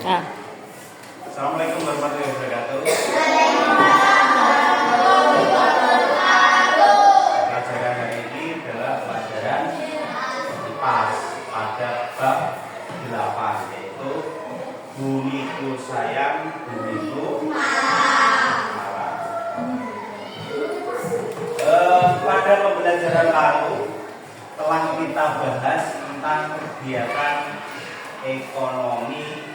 Nah. Assalamualaikum warahmatullahi wabarakatuh. Pelajaran hari ini adalah pelajaran IPAS pada bab 8, yaitu bumiku sayang, bumiku marah. Pada pembelajaran lalu telah kita bahas tentang kegiatan ekonomi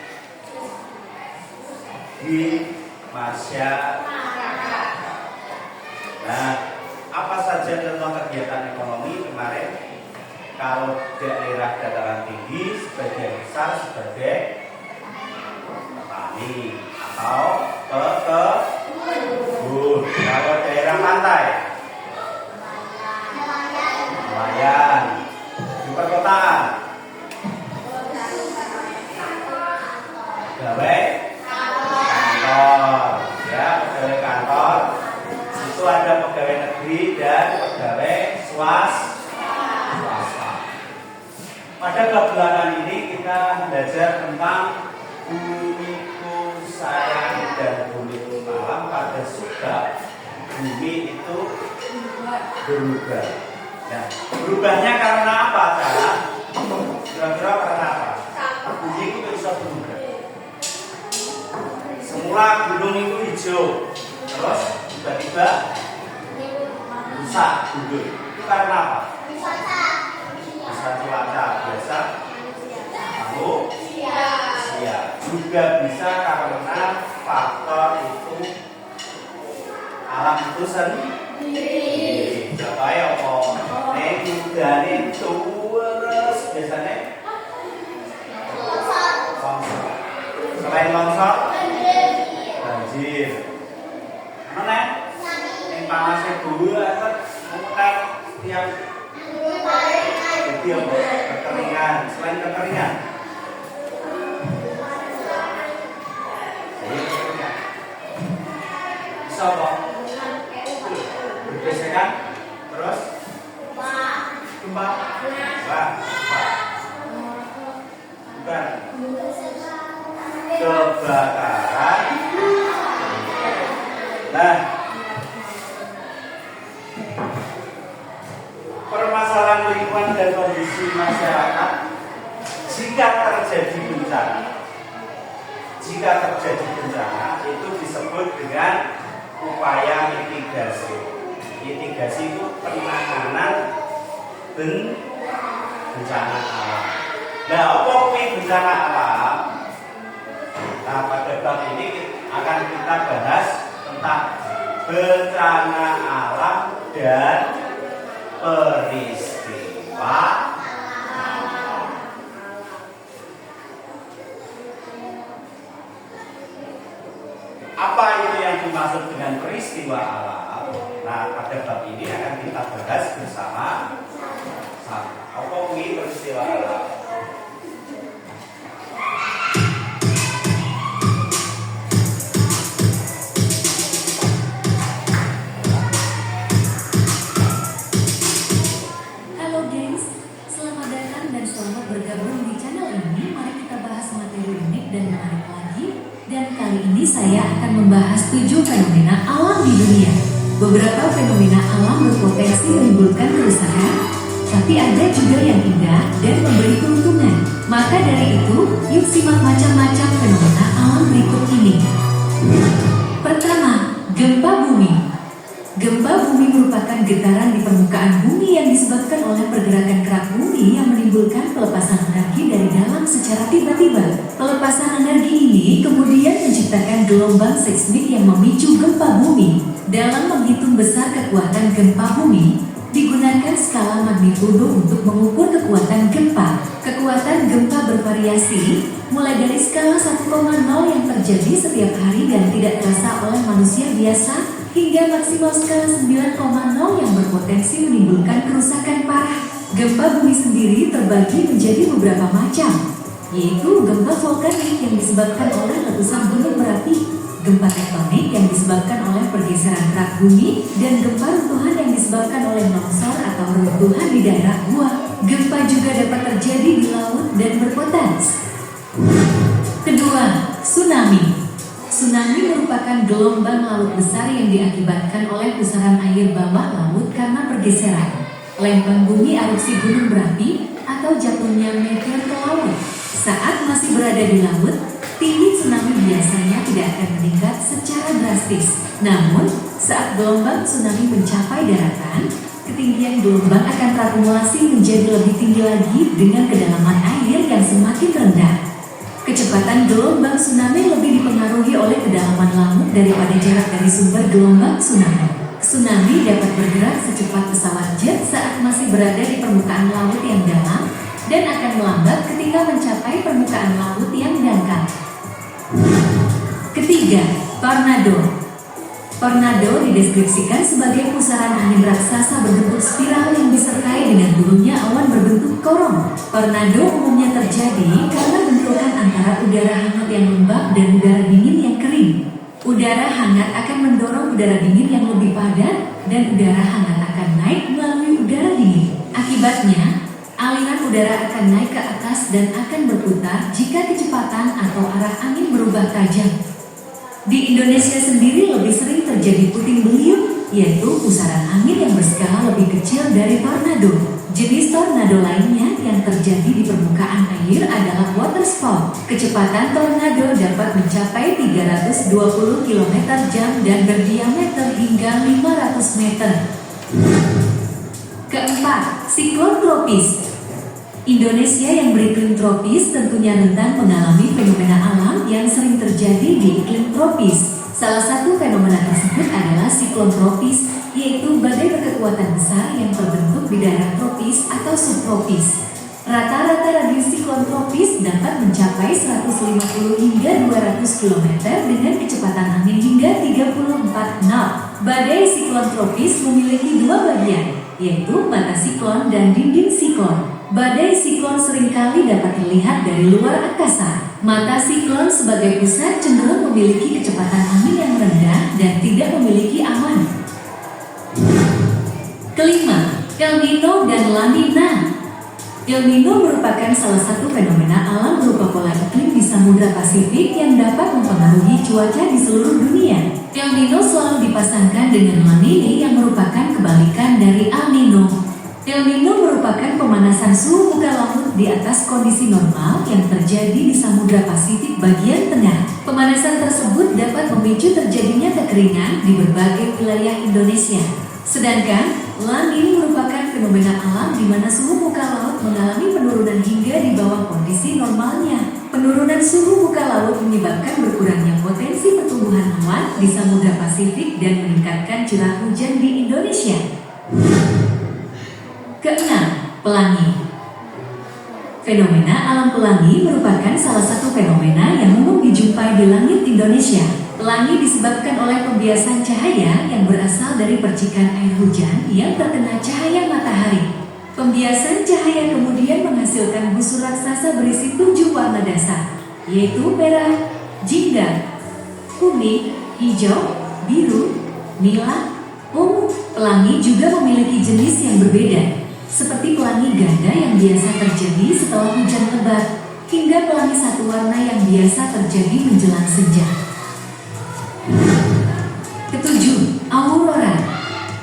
di masyarakat. Nah, apa saja contoh kegiatan ekonomi kemarin? Kalau daerah dataran tinggi sebagian besar sebagai petani atau pekebun. Kalau daerah pantai, nelayan. Di perkotaan, pegawai kantor, ya, pegawai kantor. Itu ada pegawai negeri dan pegawai swasta. Pada belakangan ini kita belajar tentang bumiku sayang dan bumiku malam pada sebab bumi itu berubah. Nah, berubahnya karena apa? Kira-kira karena apa? Bumi itu bisa berubah. Semula gunung itu hijau, terus tiba-tiba rusak, gugur. Itu karena apa? Bisa cuaca biasa, manusia. Juga bisa karena faktor itu alam itu sendiri. Coba ya kok, dari terus biasanya longsor. Selain longsor, banjir. Mana? Yang panasnya dua, mutar tiap jadi apa? Kekeringan. Selain kekeringan, bisa apa? Bergesekan, terus gempa. Bukan. Kebakaran. Nah, permasalahan lingkungan dan kondisi masyarakat jika terjadi bencana itu disebut dengan upaya mitigasi. Mitigasi itu penanganan bencana alam. Nah, apa bencana alam? Nah, pada bab ini akan kita bahas tentang bencana alam dan peristiwa alam. Apa itu yang dimaksud dengan peristiwa alam? Nah, pada bab ini akan kita bahas bersama. Apa itu peristiwa alam? Saya akan membahas 7 fenomena alam di dunia. Beberapa fenomena alam berpotensi menimbulkan kerusakan, tapi ada juga yang indah dan memberi keuntungan. Maka dari itu, yuk simak macam-macam fenomena alam berikut ini. Pertama, gempa bumi. Gempa bumi merupakan getaran di permukaan bumi yang disebabkan oleh pergerakan kerak bumi yang menimbulkan pelepasan energi dari dalam secara tiba-tiba. Pelepasan energi ini kemudian menciptakan gelombang seismik yang memicu gempa bumi. Dalam menghitung besar kekuatan gempa bumi, digunakan skala magnitudo untuk mengukur kekuatan gempa. Kekuatan gempa bervariasi, mulai dari skala 1,0 yang terjadi setiap hari dan tidak terasa oleh manusia biasa, hingga maksimal skala 9,0 yang berpotensi menimbulkan kerusakan parah. Gempa bumi sendiri terbagi menjadi beberapa macam, yaitu gempa vulkanik yang disebabkan oleh letusan gunung berapi, gempa tektonik yang disebabkan oleh pergeseran kerak bumi, dan gempa runtuhan yang disebabkan oleh longsor atau runtuhan di daerah gua. Gempa juga dapat terjadi di laut dan berpotensi. Kedua, Tsunami. Tsunami merupakan gelombang laut besar yang diakibatkan oleh pusaran air bawah laut karena pergeseran, lempeng bumi, erupsi gunung berapi, atau jatuhnya meteor ke laut. Saat masih berada di laut, tinggi tsunami biasanya tidak akan meningkat secara drastis. Namun, saat gelombang tsunami mencapai daratan, ketinggian gelombang akan terakumulasi menjadi lebih tinggi lagi dengan kedalaman air yang semakin rendah. Kecepatan gelombang tsunami lebih dipengaruhi oleh kedalaman laut daripada jarak dari sumber gelombang tsunami. Tsunami dapat bergerak secepat pesawat jet saat masih berada di permukaan laut yang dalam dan akan melambat ketika mencapai permukaan laut yang dangkal. Ketiga, tornado. Tornado dideskripsikan sebagai pusaran angin raksasa berbentuk spiral yang disertai dengan gulungnya awan berbentuk korong. Tornado umumnya terjadi karena bentrokan antara udara hangat yang lembab dan udara dingin yang kering. Udara hangat akan mendorong udara dingin yang lebih padat dan udara hangat akan naik melalui udara dingin. Akibatnya, aliran udara akan naik ke atas dan akan berputar jika kecepatan atau arah angin berubah tajam. Di Indonesia sendiri lebih sering terjadi puting beliung, yaitu pusaran angin yang berskala lebih kecil dari tornado. Jenis tornado lainnya yang terjadi di permukaan air adalah waterspout. Kecepatan tornado dapat mencapai 320 km/jam dan berdiameter hingga 500 meter. Keempat, siklon tropis. Indonesia yang beriklim tropis tentunya rentan mengalami fenomena alam yang sering terjadi di iklim tropis. Salah satu fenomena tersebut adalah siklon tropis, yaitu badai berkekuatan besar yang terbentuk di daerah tropis atau subtropis. Rata-rata radius siklon tropis dapat mencapai 150 hingga 200 km dengan kecepatan angin hingga 34 knot. Badai siklon tropis memiliki dua bagian, yaitu mata siklon dan dinding siklon. Badai siklon seringkali dapat terlihat dari luar angkasa. Mata siklon sebagai pusat cenderung memiliki kecepatan angin yang rendah dan tidak memiliki awan. Kelima, El Nino dan La Nina. El Nino merupakan salah satu fenomena alam berupa pola iklim di Samudra Pasifik yang dapat mempengaruhi cuaca di seluruh dunia. El Nino selalu dipasangkan dengan La Nina yang merupakan kebalikan dari El Nino. El Nino merupakan pemanasan suhu muka laut di atas kondisi normal yang terjadi di Samudra Pasifik bagian tengah. Pemanasan tersebut dapat memicu terjadinya kekeringan di berbagai wilayah Indonesia. Sedangkan La Nina merupakan fenomena alam di mana suhu muka laut mengalami penurunan hingga di bawah kondisi normalnya. Penurunan suhu muka laut menyebabkan berkurangnya potensi pertumbuhan awan di Samudra Pasifik dan meningkatkan curah hujan di Indonesia. Keenam, pelangi. Fenomena alam pelangi merupakan salah satu fenomena yang umum dijumpai di langit Indonesia. Pelangi disebabkan oleh pembiasan cahaya yang berasal dari percikan air hujan yang terkena cahaya matahari. Pembiasan cahaya kemudian menghasilkan busur raksasa berisi 7 warna dasar, yaitu merah, jingga, kuning, hijau, biru, nila, ungu. Pelangi juga memiliki jenis yang berbeda, seperti pelangi ganda yang biasa terjadi setelah hujan lebat, hingga pelangi satu warna yang biasa terjadi menjelang senja. Ketujuh, aurora.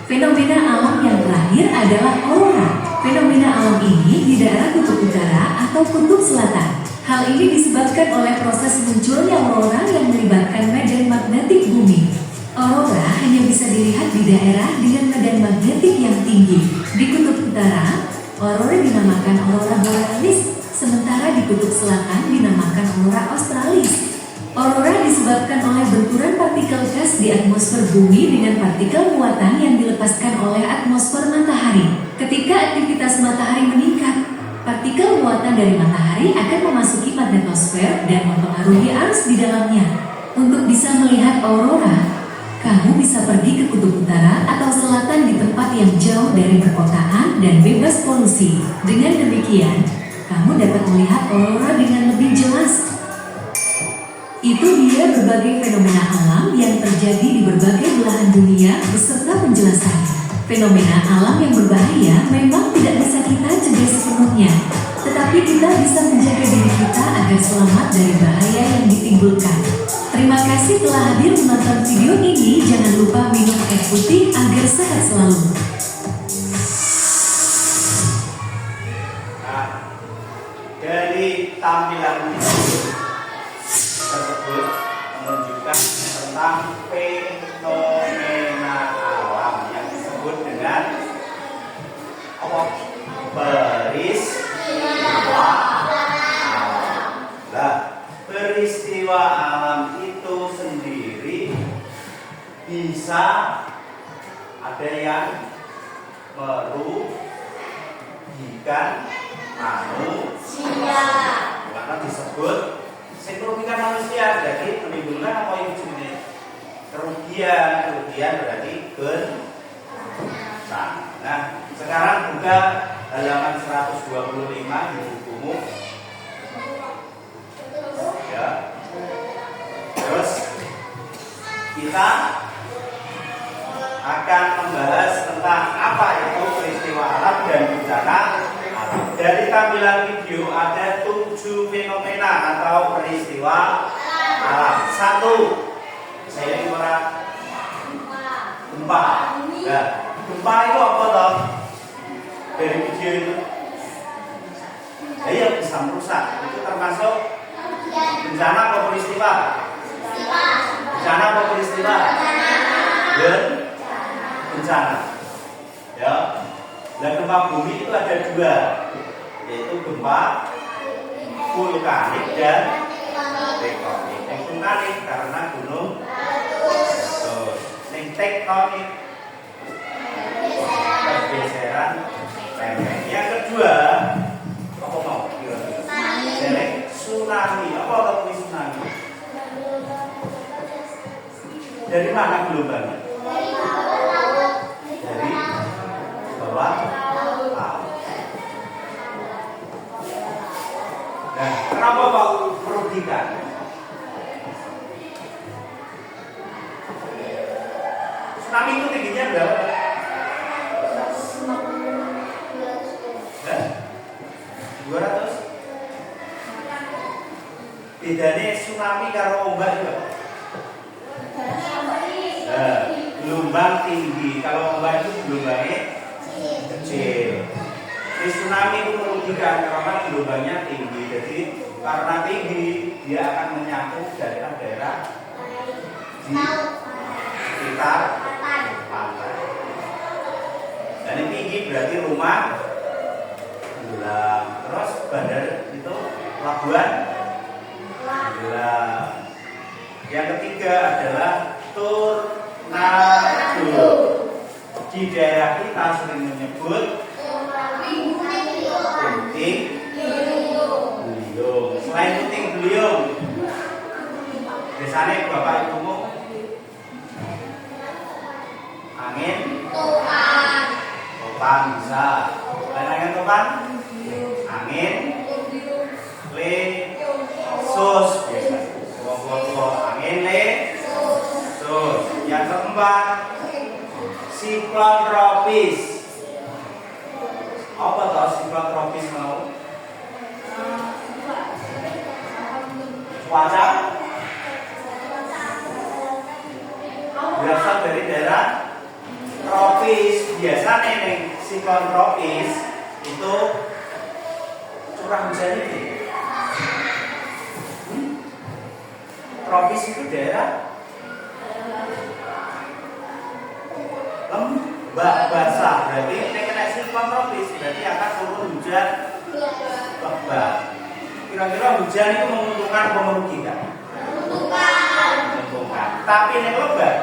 Fenomena alam yang terakhir adalah aurora. Fenomena alam ini di daerah kutub utara atau kutub selatan. Hal ini disebabkan oleh proses munculnya aurora yang melibatkan medan magnetik bumi. Aurora hanya bisa dilihat di daerah dengan medan magnetik yang tinggi. Di kutub utara, aurora dinamakan aurora borealis, sementara di kutub selatan dinamakan aurora australis. Aurora disebabkan oleh benturan partikel gas di atmosfer bumi dengan partikel muatan yang dilepaskan oleh atmosfer matahari. Ketika aktivitas matahari meningkat, partikel muatan dari matahari akan memasuki magnetosfer dan mempengaruhi arus di dalamnya. Untuk bisa melihat aurora, kamu bisa pergi ke kutub utara atau selatan di tempat yang jauh dari perkotaan dan bebas polusi. Dengan demikian, kamu dapat melihat aurora dengan lebih jelas. Itu dia berbagai fenomena alam yang terjadi di berbagai belahan dunia beserta penjelasannya. Fenomena alam yang berbahaya memang tidak bisa kita cegah sepenuhnya, tetapi Tapi kita bisa menjaga diri kita agar selamat dari bahaya yang ditimbulkan. Terima kasih telah hadir menonton video ini. Jangan lupa minum air putih agar sehat selalu. Nah, dari tampilan tersebut menunjukkan tentang fenomena alam yang disebut dengan apa? Peristiwa alam. Nah, peristiwa alam itu sendiri bisa ada yang merugikan manusia, karena disebut merugikan manusia, jadi menimbulkan apa yang jenis kerugian berarti bencana. Nah, sekarang buka halaman 125 di bukumu. Ya. Terus kita akan membahas tentang apa itu peristiwa alam dan bencana alam. Dari tampilan video ada 7 fenomena atau peristiwa alam. 1, saya gempa. Nah, gempa itu apa toh? Dari video itu, ya bisa merusak. Itu termasuk bencana atau peristiwa? Bencana atau peristiwa? Bencana. Ya. Dan gempa bumi itu ada 2, yaitu gempa vulkanik dan tektonik. Yang vulkanik karena gunung, yang tektonik pergeseran lempeng. Yang kedua, apa mau? Tsunami. Apa itu tsunami? Dari mana gelombangnya? Dari bawah laut. Nah, kenapa Pak merugikan? Tsunami itu tingginya berapa? 200. Bedanya tsunami karo ombak juga. Gelombang tinggi, kalau ombak itu gelombangnya kecil. Di tsunami itu merugikan karena gelombangnya tinggi. Jadi karena tinggi dia akan menyangkut daerah-daerah di sekitar pantai. Dan ini tinggi berarti rumah tenggelam. Terus bandar itu pelabuhan tenggelam. Yang ketiga adalah tornado. Di daerah kita sering menyebut puting beliung. Selain puting beliung, biasanya bapak ibumu angin topan bisa. Selain angin topan, angin lesus biasa. Angin lesus. Yang keempat, siklon tropis. Apa toh siklon tropis mau? Cuaca berasal dari daerah tropis. Biasanya nih siklon tropis itu curah hujan ini. Tropis itu daerah lembab basah. Berarti ini kena siklon tropis, berarti akan turun hujan lebat. Kira-kira hujan itu menguntungkan atau merugikan? Menguntungkan. Tapi ini lebat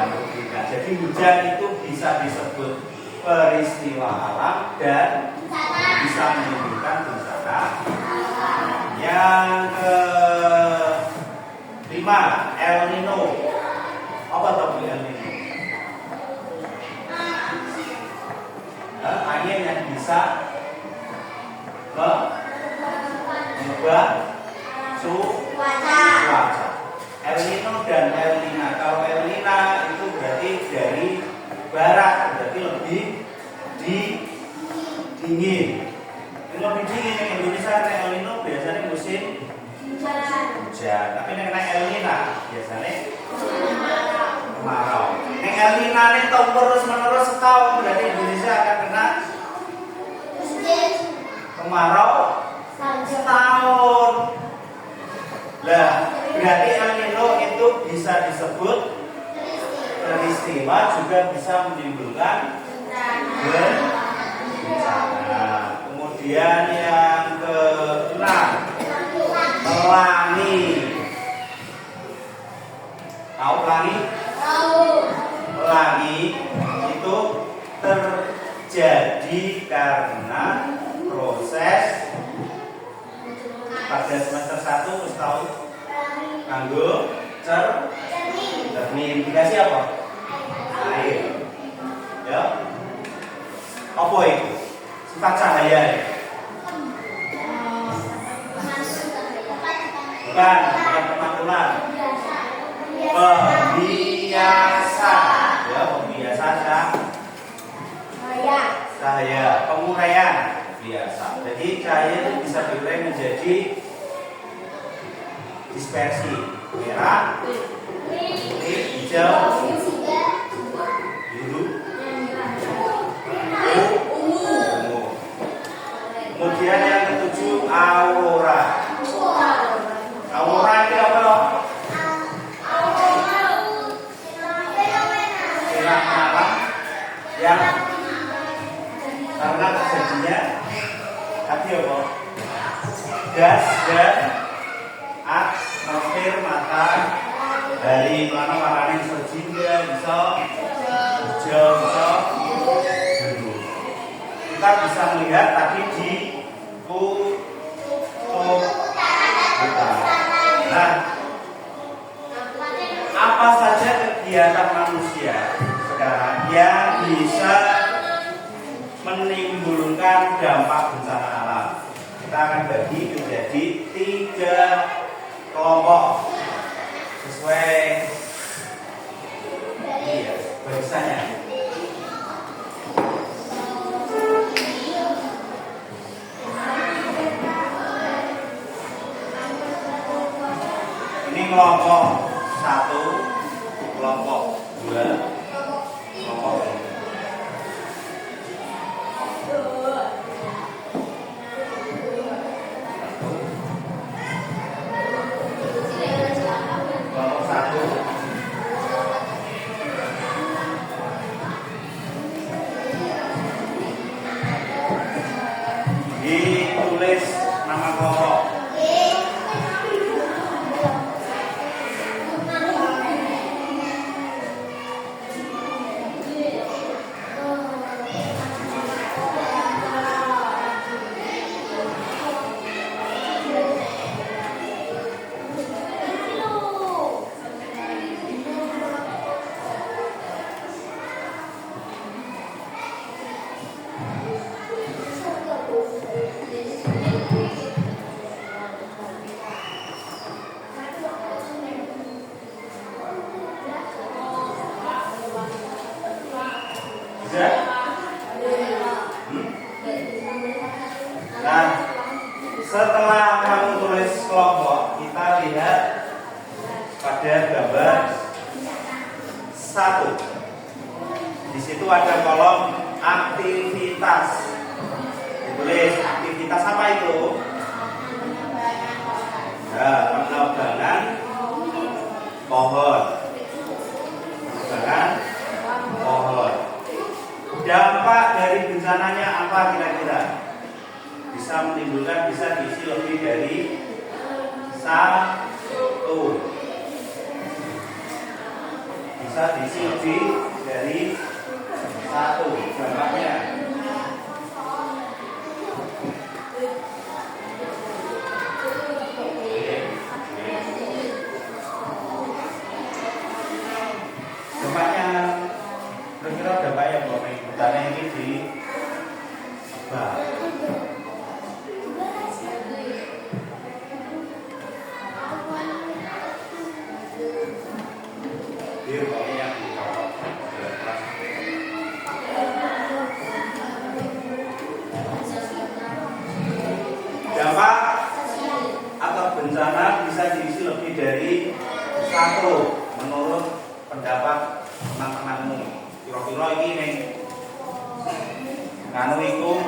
merugikan. Jadi hujan itu bisa disebut peristiwa alam dan bisa menimbulkan bencana. Yang kelima, El Nino. Apa itu El Nino? Angin yang bisa mengubah cuaca. El Nino dan El Nina. Kalau El Nina itu berarti dari barat, berarti lebih dingin. hujan. Tapi nek El Nino biasanya kemarau. Nek El Nino ini terus menerus setahun, berarti Indonesia akan kena kemarau setahun. Lah, berarti El Nino itu bisa disebut peristiwa, juga bisa menimbulkan bencana. Kemudian yang keenam, pelangi. Tahu pelangi? Pelangi itu terjadi karena proses pada semester 1 wis tahu kanggo cermin. Dikasih apa? Air. Ya. Apa itu? Sifat cahaya. Bukan kemakmuran. Pembiasa. Ya, pembiasa cahaya. Penguraian biasa. Jadi cahaya itu bisa diurai menjadi dispersi. Merah, putih, hijau, biru, ungu. Kemudian yang ketujuh, aurora. Aurora itu apa loh? Sinar malam yang karena terjadinya tadi apa? Gas dan atmosfer matahari. Mana warnanya bisa jingga, bisa hijau, bisa biru. Kita bisa melihat tadi di kutub utara. Nah, apa saja kegiatan manusia sekarang yang bisa menimbulkan dampak bencana alam? Kita akan bagi menjadi 3 kelompok sesuai barisannya. Ini kelompok 1, kelompok 2, kelompok 3. Ditulis nama kelompok. Nah, setelah kamu tulis kelompok, kita lihat pada gambar 1. Di situ ada kolom aktivitas. Ditulis aktivitas apa itu? Nah, penebangan pohon. Penebangan pohon. Dampak dari bencananya apa kira-kira? Bisa menimbulkan, bisa diisi lebih dari 1. Bisa diisi lebih dari 1 dampaknya. Dampaknya kira-kira dampaknya bahwa hutannya ini di bisa diisi lebih dari satu menurut pendapat teman-temanmu. Kira-kira iki ning nganu iku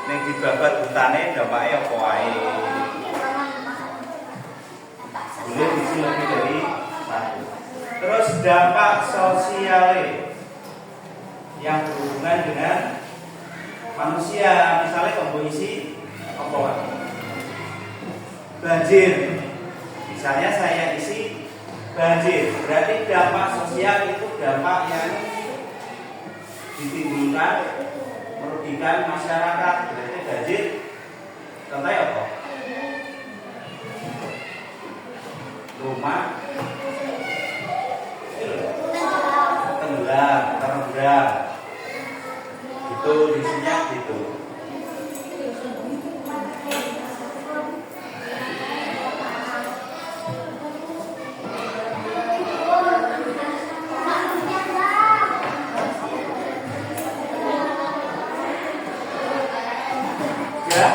ning dibabat hutane dampake apa wae. Boleh diisi lebih dari satu. Terus dampak sosial yang berhubungan dengan manusia, misalnya kamu isi apa? Banjir. Misalnya saya isi banjir, berarti dampak sosial itu dampak yang ditimbulkan merugikan masyarakat. Berarti banjir contohnya apa? Rumah tenggelam, terendam. Itu isinya gitu. Ya.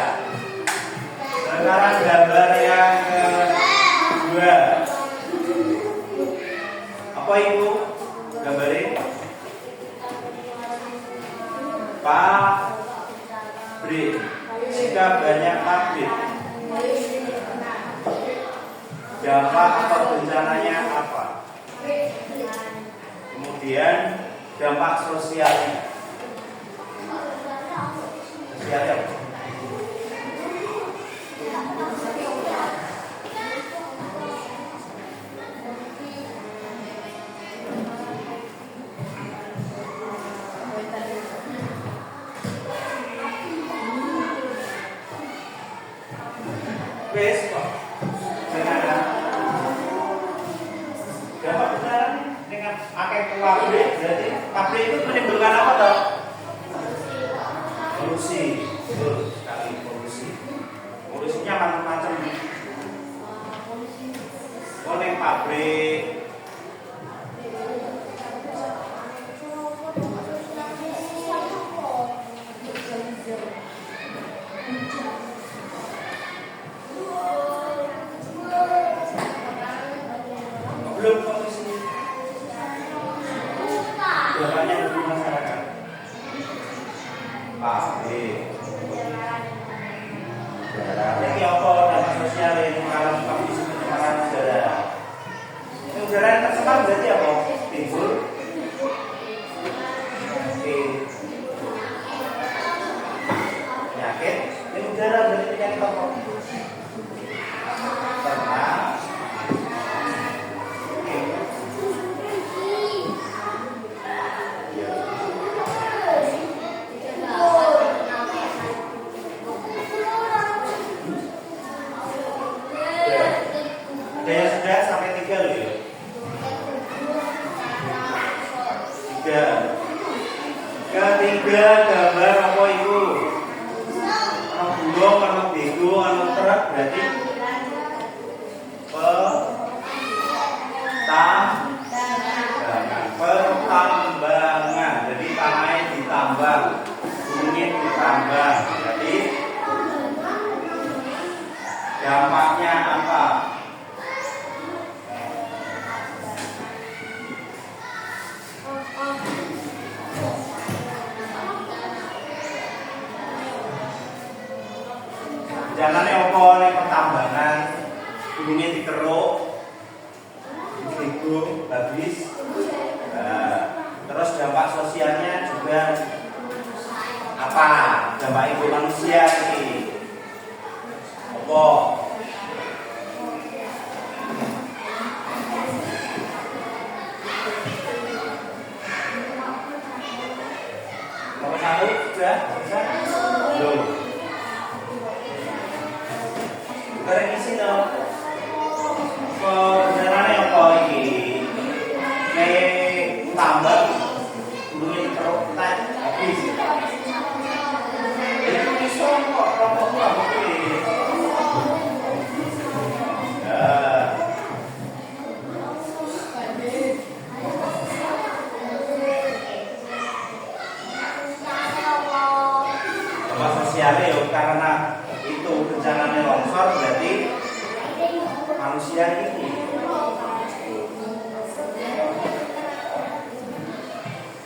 Sekarang gambar yang kedua. Apa itu gambarnya? Pabrik. Jika banyak pabrik, dampak atau bencananya apa? Kemudian dampak sosialnya. Sosialnya apa? Wes kok. Dampak besar dengan akeh pabrik, berarti pabrik itu menimbulkan apa toh? Polusi. Betul sekali, polusi. Polusinya macam-macam. Oleh pabrik belum polusi. Dampaknya bagi masyarakat. Pabrik. Jadi apa dampak sosial yang mengalami kondisi pencemaran udara? Ini udara yang tercemar berarti apa? Timbul penyakit. Ini udara berarti penyakit apa? Pernah. Daya sudah sampai 3 loh ya. 3. Ketiga gambar apa itu? Ono burung, ono bego, ono truk, berarti pertambangan. Jadi tanahnya ditambang, bumi ditambang. Jadi dampaknya apa? Jalannya apa nih pertambangan, gunungnya dikeruk, digo, habis. Terus dampak sosialnya juga apa? Dampak ibu manusia ini apa? Nomor 1 sudah bisa? Belum. Barang isi dong. Perjalanannya apa ini? Kayak tambah gunungnya dikeruk habis. Itu bisa kok kelompok ini. manusia ini.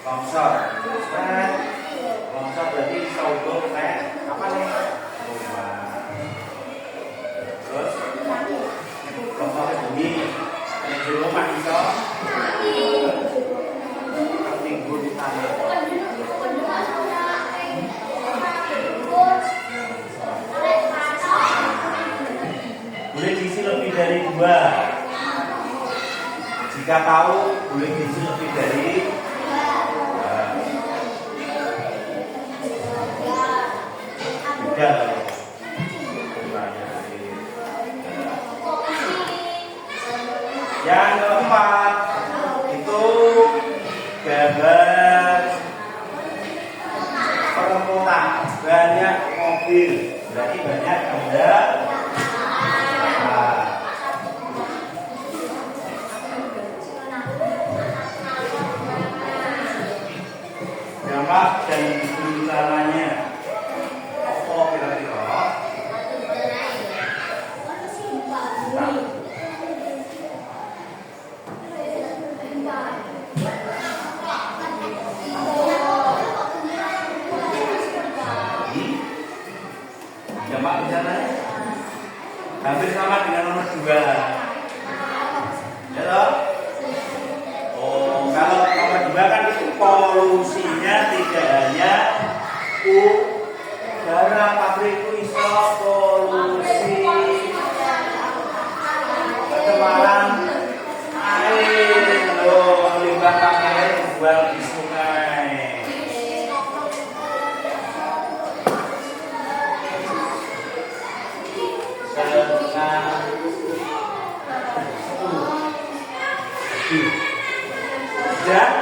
Longsor. Longsor berarti saudara kayak apa nih? Rumah. Terus longsor ke bumi. Di rumah itu. Minggu di sana. Boleh diisi lebih dari 2. Jika tahu boleh diisi lebih dari 3. Yang keempat itu gambar permukaan banyak mobil, berarti banyak kendaraan. Dampak dan bencananya apa kira-kira? Dampak bencananya hampir sama dengan nomor 2. Ya toh? Oh, kalau nomor 2 kan itu polusinya tidak hanya udara, pabrik itu iso polusi pencemaran air, limbah pakai dibuang di sungai. Dan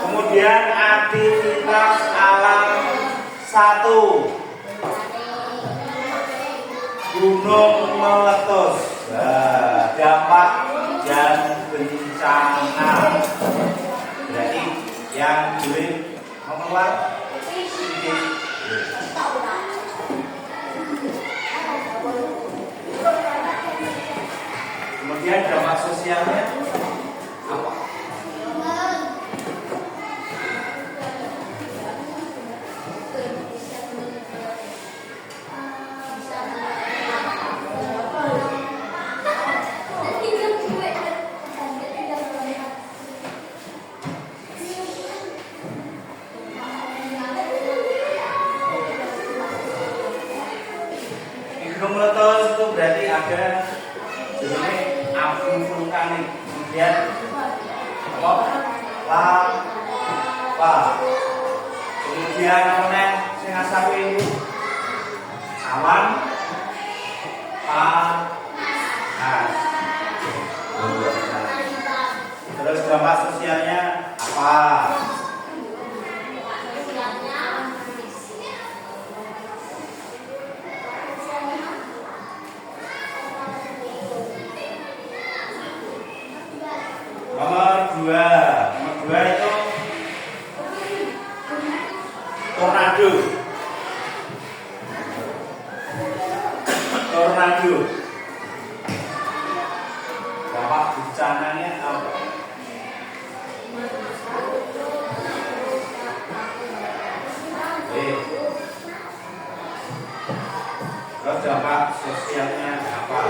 kemudian aktivitas alam 1, gunung meletus. Nah, dampak dan bencana. Berarti yang boleh mau keluar kemudian dampak sosialnya apa? Gunung meletus itu berarti ada jenis abu vulkanik, kemudian lava, kemudian apa sing asap itu awan panas. Terus dampak sosialnya apa? Nomor 2 itu tornado. Dampak bencananya apa? Terus dampak sosialnya apa?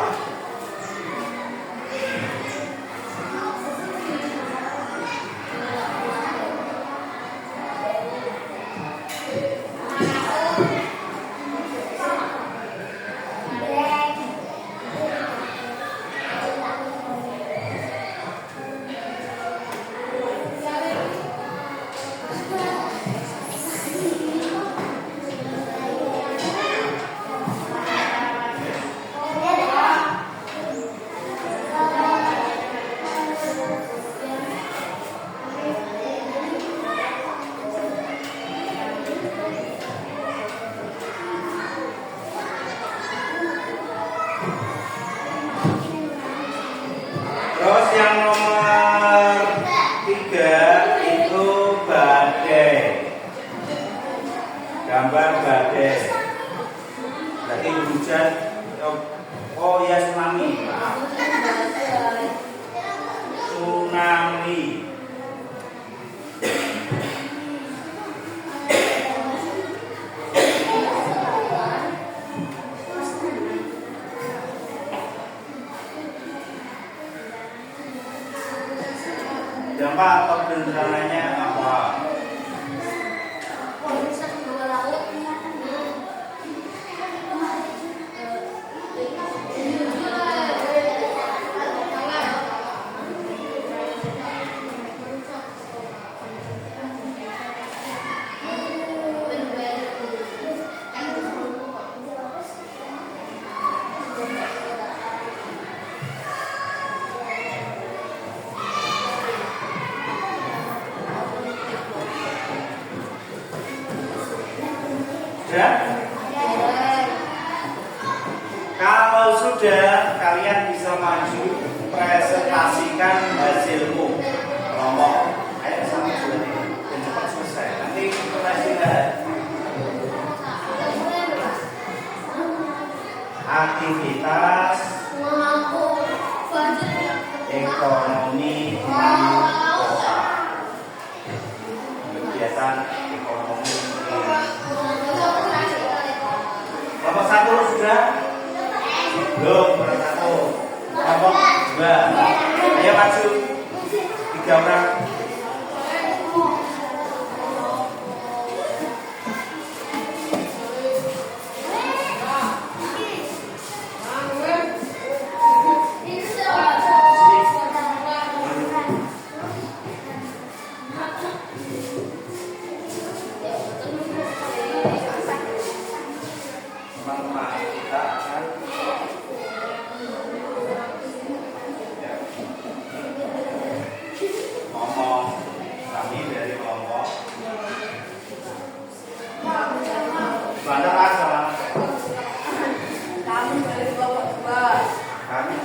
hujan. Oh ya, tsunami. Maaf. Tsunami. Dampak atau bencananya apa? Sudah? Kalau sudah, kalian bisa maju presentasikan hasilmu. Ngomong, ayo sama juga nih, dan cepat selesai. Nanti presentasikan aktivitas ekonomi di kota. Kegiatan ekonomi di kelompok 1 sudah? Belum, kelompok 1. Kelompok 2. Ayo maju. 3 orang. Teman-teman, kita akan ngomong. Kami dari kelompok mana asal? Kami dari kelompok 2 Kami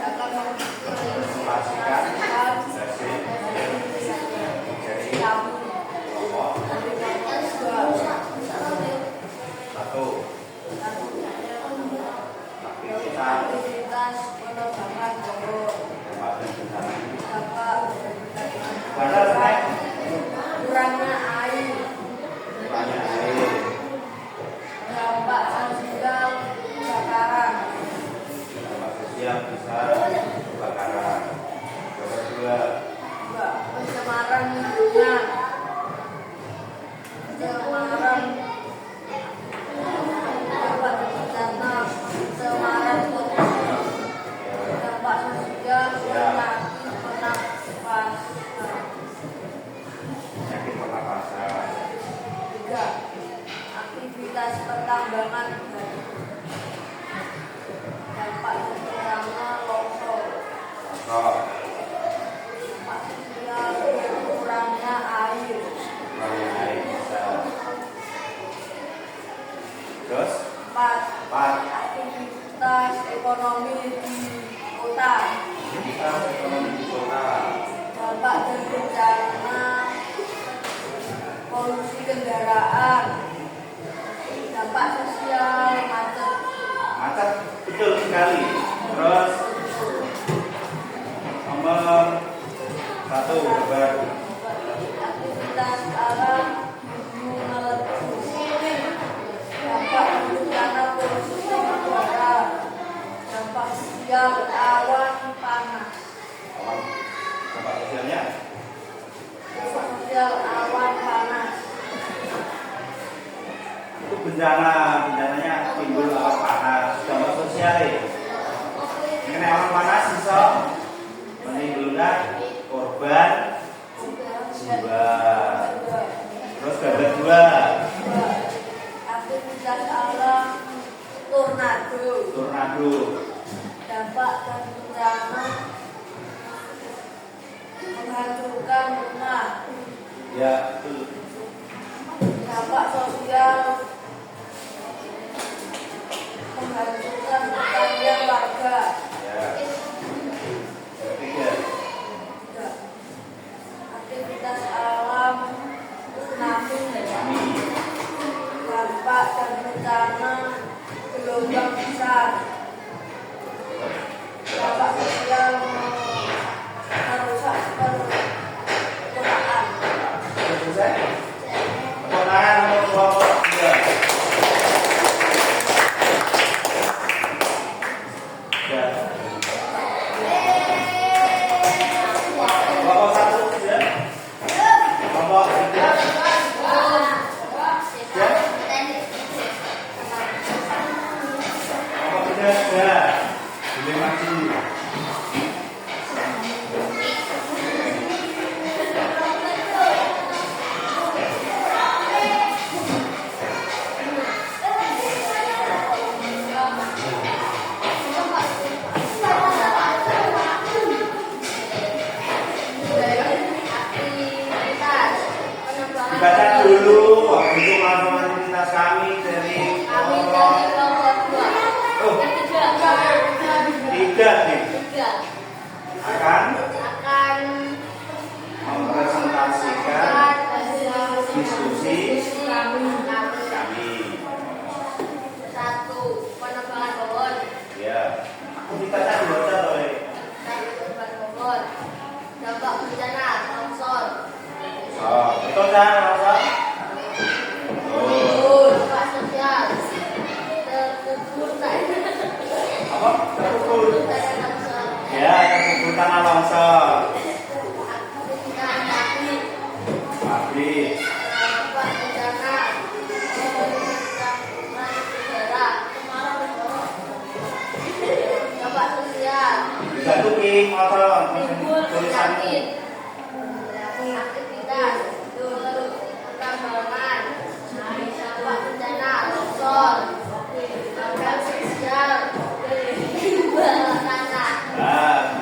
akan mempresentasikan hasil dari kelompok 1. aktivitas penerbangan Bogor. Dampak kurangnya air. Dampak sosial kebakaran. Pencemaran lingkungan. Pencemaran dampak bencana, pencemaran polusi. Dampak sosial penyakit pernapasan. 3. Aktivitas pertambangan. Dampak yang pertama longsor. Dampak sosial kurangnya air. Terus 4. Aktivitas ekonomi di kota. Dampak dan bencana polusi kendaraan. Dampak sosial macet, betul sekali. Terus nomor 1 gambar. aktivitas alam meletus. Dampak bencana polusi udara. Dampak sosial awan panas. Dampak sosialnya Dampak sosial awan panas. itu bencananya timbul awan panas. Dampak sosialnya mengenai awan panas bisa menimbulkan korban jiwa. Terus gambar 2 Aktivitas alam tornado. Dampak dan bencana menghancurkan rumah. Ya, betul. Dampak sosial menghancurkan pertanian warga. Ya. Ketiga, Aktivitas alam tsunami. kami Dampak dan bencana Kok terkubur? Ya, terkubur tanah longsor. Pabrik. Jatuhi motor tulisanmu. Aktivitas pertambangan, dampak bencana longsor, dampak sosial, tanah,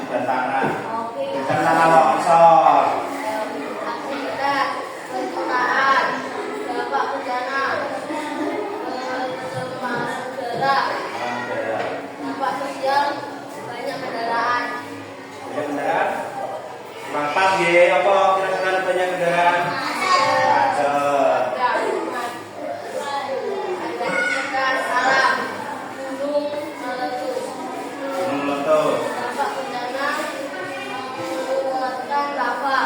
Dan tanah. Dan tanah longsor. aktivitas perkotaan, dampak bencana, pencemaran udara, dampak sosial, banyak kendaraan. Banyak kendaraan. Mampang ya, apa kira-kira banyak kendaraan? Macet. Aktivitas alam, gunung meletus, Gunung meletus. dampak bencana, mengeluarkan lava,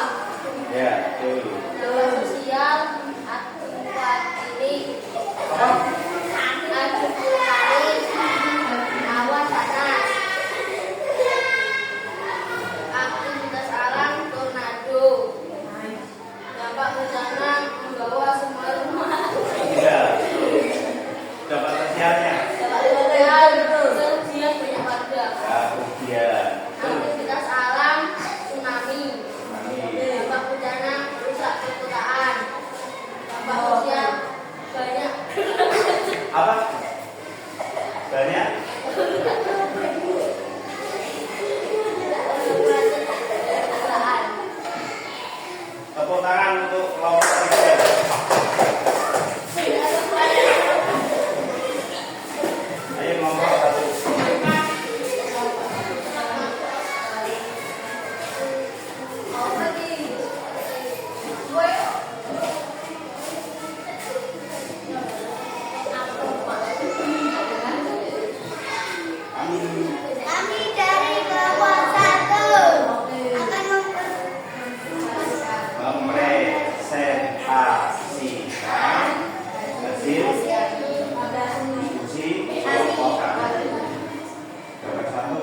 Ya, betul. dampak sosial, akibat ini, Apa? akibat vulkanis, awan panas, aktivitas alam, tornado, dampak bencana membawa semua rumah, Iya. Dapat sosialnya. dampak sosial, kerugian banyak warga, Ya, kemudian. aktivitas alam, tsunami, Tsunami. dampak bencana merusak perkotaan, dampak sosial banyak Apa? Banyak. kendaraan. Tepuk tangan untuk kelompok tiga. Ayo kelompok satu. Kami Kami dari kelompok 1 akan mempresentasikan hasil uji kelompok kami. Nomor satu.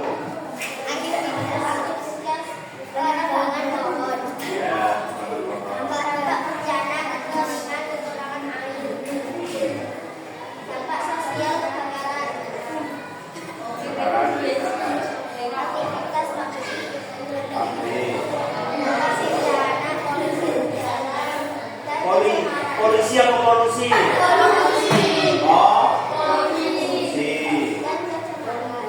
penerbangan pohon, Ya, kelompok. dampak bencana kekeringan kekurangan air, dampak sosial kebakaran, aktivitas Pabrik. lokasi bencana, polisi bencana, dan Polisi apa polusi? Oh, polusi. dan kecemaran.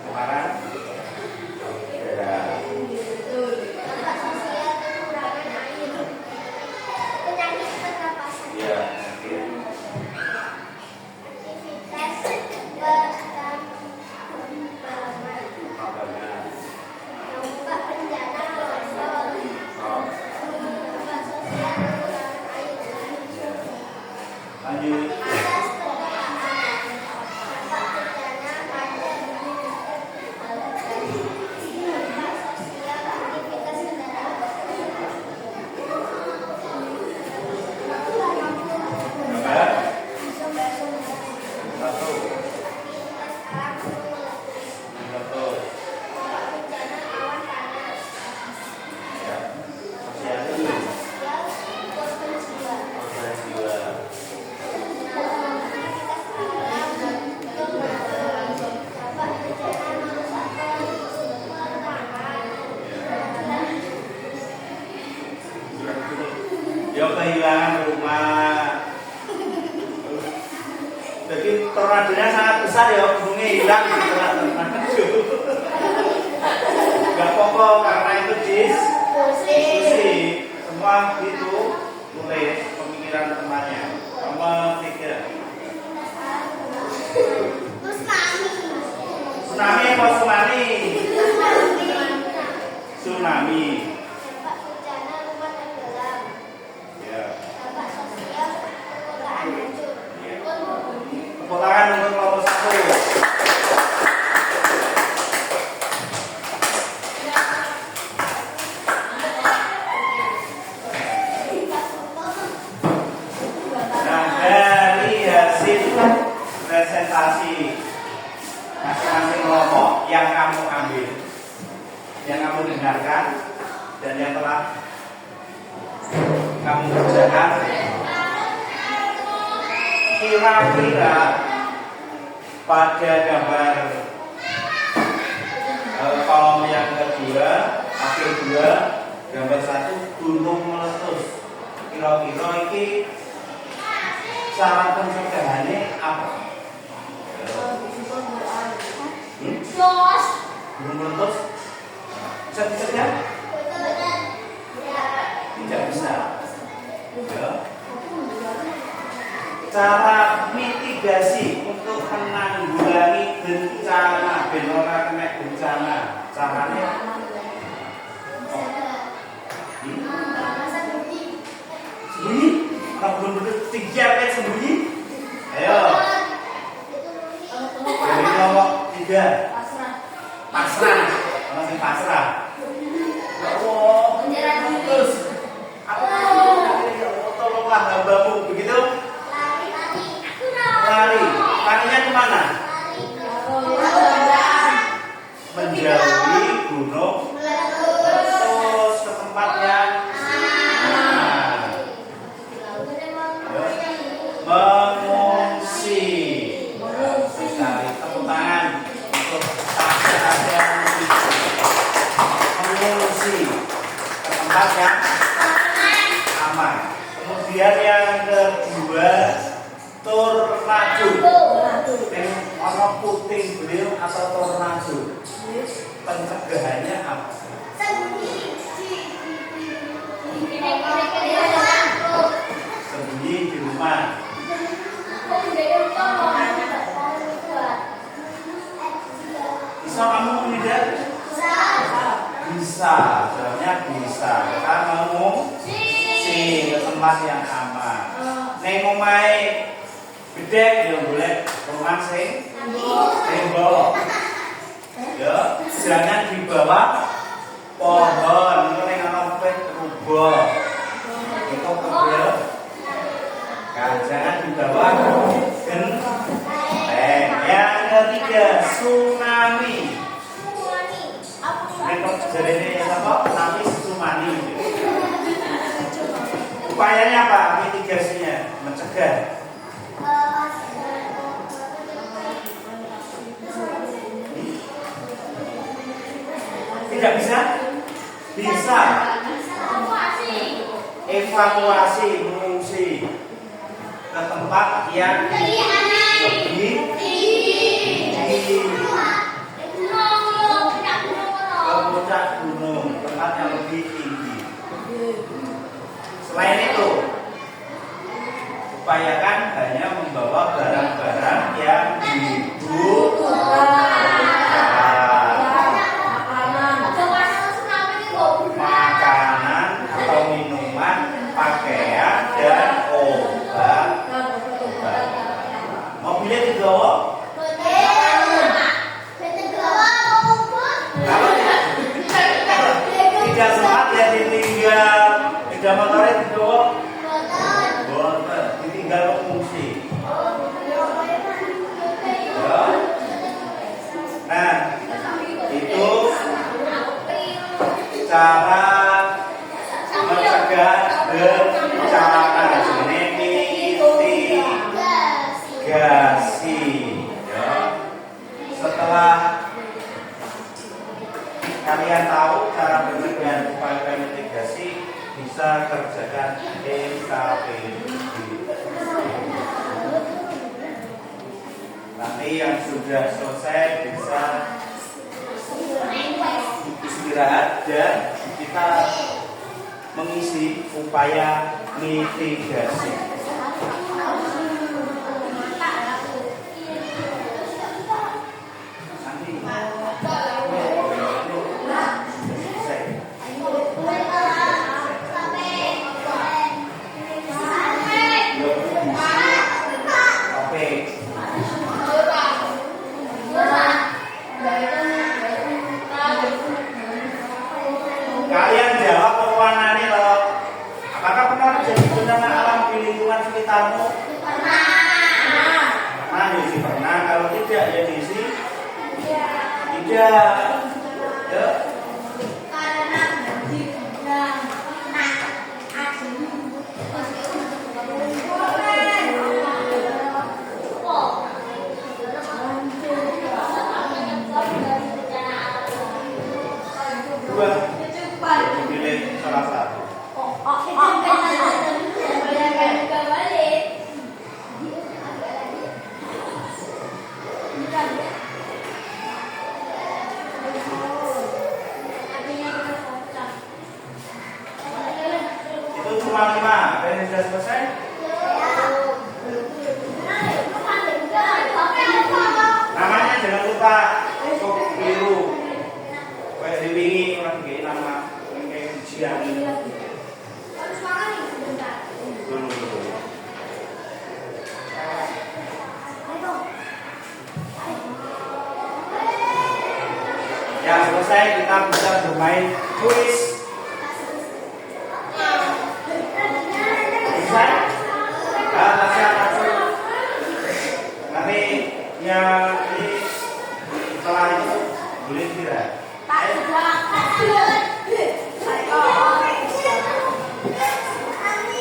Kemarin. Ya. Dampak sosial kekurangan air, penyakit pernapasan, Ya, oke. aktivitas pertambangan, Kabarnya. dampak bencana longsor, Oh, dampak sosial kekurangan air, ya. Lanjut. aktivitas perkotaan, dampak bencana macet, dampak sosial aktivitas kendaraan. Gambar. Satu. Satu. Ya. Sosial dulu. Korban jiwa. Ya kehilangan rumah. Jadi tornadonya sangat besar ya, gunungnya hilang di tornado. Gak apa-apa karena itu diskusi. Semua itu tulis pemikiran temannya. Nomor 3. Tsunami apa tsunami? Tsunami. Ya. Tepuk tangan untuk kelompok 1. Nah, dari hasil presentasi masing-masing kelompok yang kamu ambil, yang kamu dengarkan, dan yang telah kamu kerjakan. Kira-kira pada gambar kolom yang kedua, akhir 2, gambar 1 gunung meletus. Kira-kira ini cara pencegahannya apa? Gunung meletus bisa dicegah? Tidak bisa. Ya. Cara mitigasi untuk menanggulangi bencana, benora kena bencana, caranya sembunyi, kalau belum tiga kayak sembunyi, ayo, dari kelompok 3, pasrah, masih pasrah, terus, tolonglah hambamu, begitu, lari, larinya kemana? Menjauhi gunung meletus ke tempat yang mengungsi. Cari tepuk tangan untuk saja mengungsi ke tempat yang aman. Kemudian yang kedua, tornado. Ono puting beliung atau tornado. Pencegahannya apa? Sembunyi di rumah. Bisa kamu menghindar? Bisa, sebenarnya bisa. Kita mengungsi ke tempat yang aman. Neng omahe bedek ya boleh rumah sing tembok. Ya, jangan di bawah pohon. Itu neng ana rubuh. Itu kecil. Kan jangan di bawah genteng. Yang ketiga, tsunami. Ini kejadiannya apa? Tsunami, tsunami. Upayanya apa? Mitigasinya, mencegah. Tidak bisa? Bisa. Evakuasi, mengungsi ke tempat yang lebih tinggi, ke puncak gunung, tempat yang lebih tinggi. Selain itu, upayakan hanya membawa barang-barang yang dibutuhkan. Makanan atau minuman, pakaian, dan obat. Mobilnya dibawa? Tidak sempat ya ditinggal. Tidak motornya dibawa? Motor. Ditinggal mengungsi. Ya. Nah, itu cara mencegah bencana. Ini mitigasi. Ya. Setelah kalian tahu cara pencegahan upaya mitigasi, bisa kerjakan EKPD. Nanti yang sudah selesai bisa istirahat dan kita mengisi upaya mitigasi. Kalian jawab perwarnaan loh. Apakah pernah terjadi bencana alam di lingkungan sekitarmu? Pernah. Pernah diisi pernah. Kalau tidak ya diisi Tidak. Ya. Karena dibilang Dua. Pilih salah satu. Itu cuma 5. Dan sudah selesai. Namanya jangan lupa. Kok biru. Kayak diwingi orang kayak nama kayak ujian. Dulu. Ya selesai kita bisa bermain kuis. Bisa? Nah, siapa tuh? Nanti yang ini setelah itu boleh tidak?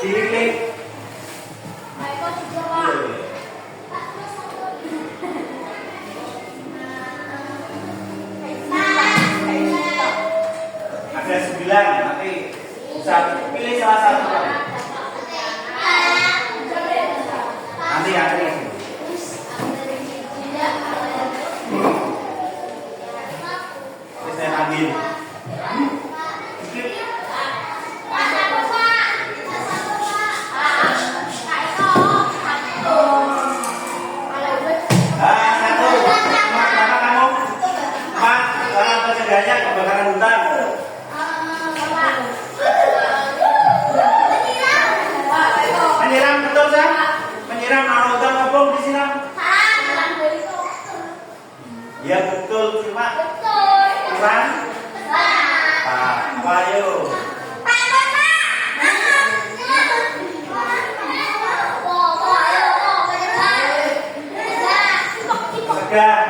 Diklik. Ada 9, nanti bisa pilih salah satu. Nanti ada ini. Ini saya ambil. Satu. Kenapa kamu? Karena pencegahannya kebakaran hutan. Menyiram betul kan? Menyiram kalau hutan kebun disiram. Ya betul cuma kurang. Ayo. Tegak.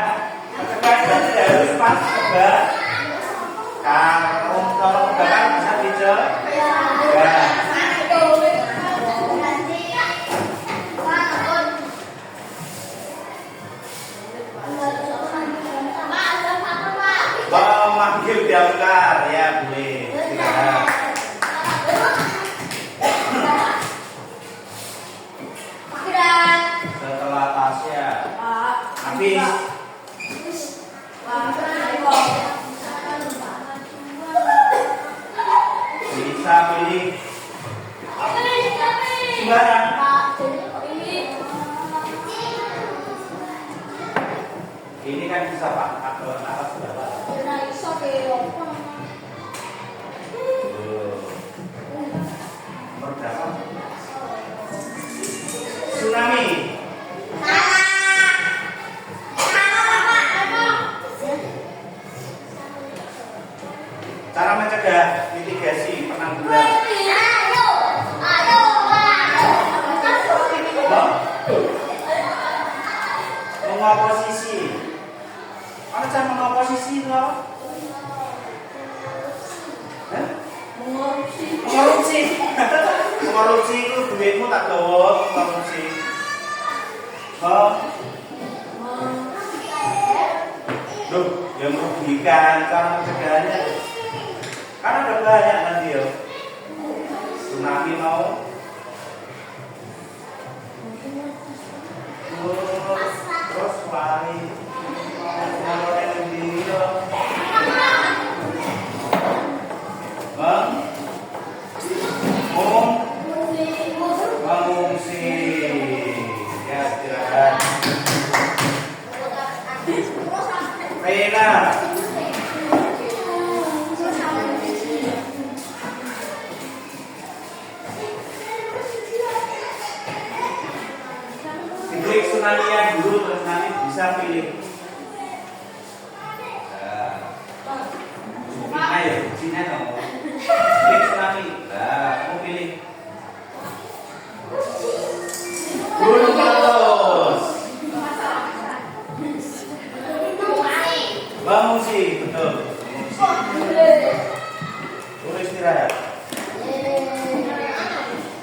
Tegak dan tidak harus pas tegak. Kalau tegak bisa dicoba. Tegak. Memanggil damkar ya boleh. Tidak. Setelah Tasya habis bisa pilih sembarang. Ini kan bisa Pak, atas bawah. Nomor berapa? Tsunami. Cara mencegah mitigasi penanggulangan. Mengoposisi. Mana cara mengoposisi loh? Menkorupsi. Menkorupsi itu duitmu tak gawa menkorupsi. Duh, yang merugikan cara pencegahannya. Karena ada banyak nanti ya. Tsunami mau. Terus lari. Kalau yang dia. Mengungsi. Ya, silakan. Rena. Diklik tsunami yang dulu terus nanti bisa pilih. Ayo, sini dong. Klik tsunami. Nah, kamu pilih. Gunung meletus. Mengungsi, betul. Mengungsi. Beristirahat.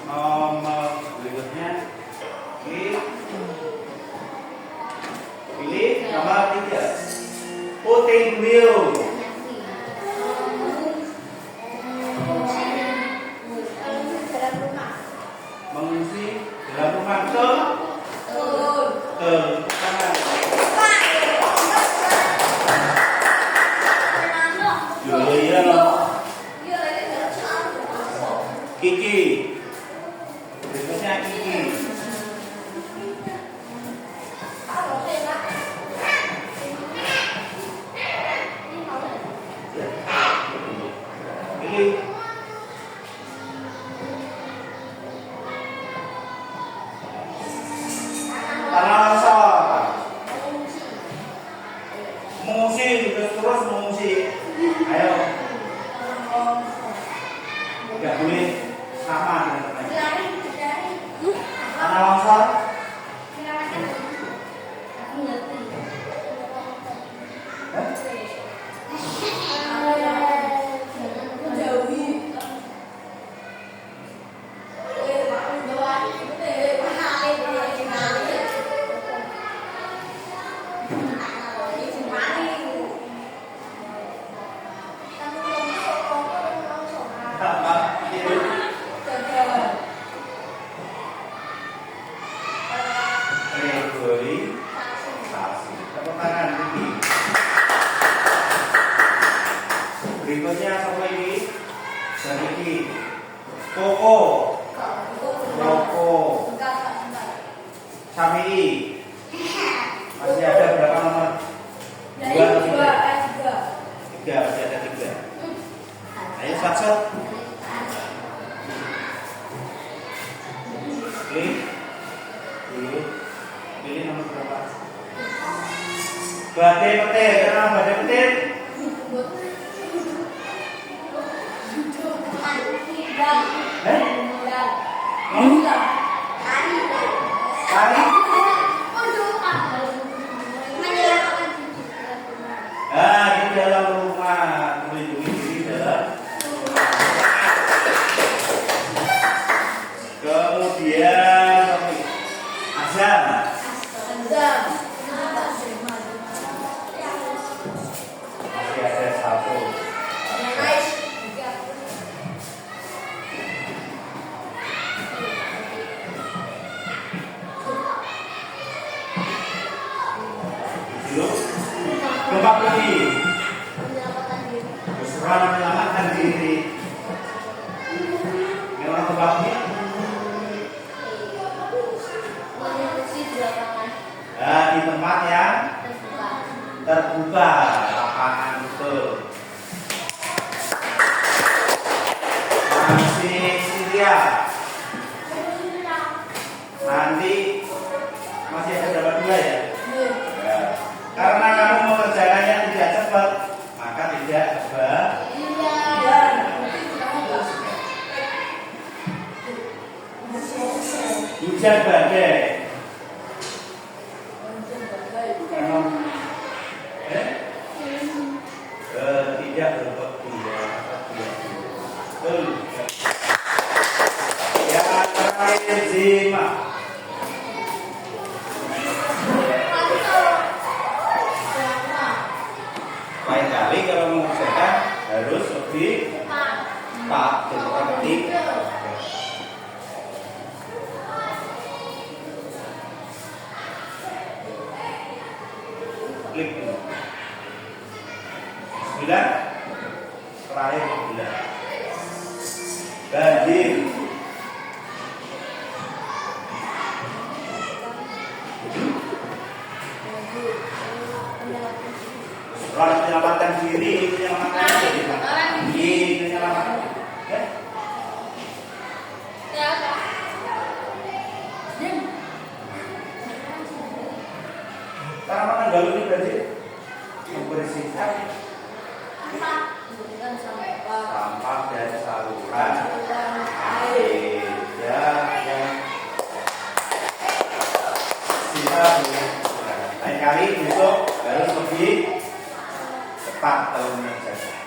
Nomor berikutnya. Pilih nomor 3. Puting beliung. Mengungsi dalam rumah, betul? Betul. Iya loh. Kiki. Berikutnya Kiki. Pilih. Tanah longsor. Mengungsi, terus mengungsi. Ayo. Enggak boleh sama dengan teman. Tanah longsor. Berikutnya apa ini? Sedikit. Koko. Koko. Sami. Masih ada berapa nomor? 2 atau 3? 3, masih ada 3. Ayo satu. Pilih. Pilih nomor berapa? Badai petir. Kenapa badai petir? Kari? Di dalam rumah, melindungi diri dalam. Kemudian azam. Masih ada 1. Gempa bumi. Berseran menyelamatkan diri. Memang gempa bumi. Di tempat yang terbuka, lapangan betul. Masih Syria. Nanti masih ada berapa 2 ya? Karena kamu mengerjakannya tidak cepat, maka tidak hujan badai. Tidak yang terakhir Zima. Lain kali kalau mengerjakan harus lebih cepat. Kita ketik. Klik dulu. 9. Terakhir 9. Banjir. Orang menyelamatkan diri, menyelamatkan diri, menyelamatkan. Karena makan galuh ini banjir, membersihkan sampah dan saluran air. Ya, sisa lain kali besok harus lebih Pak, tolong menjaga.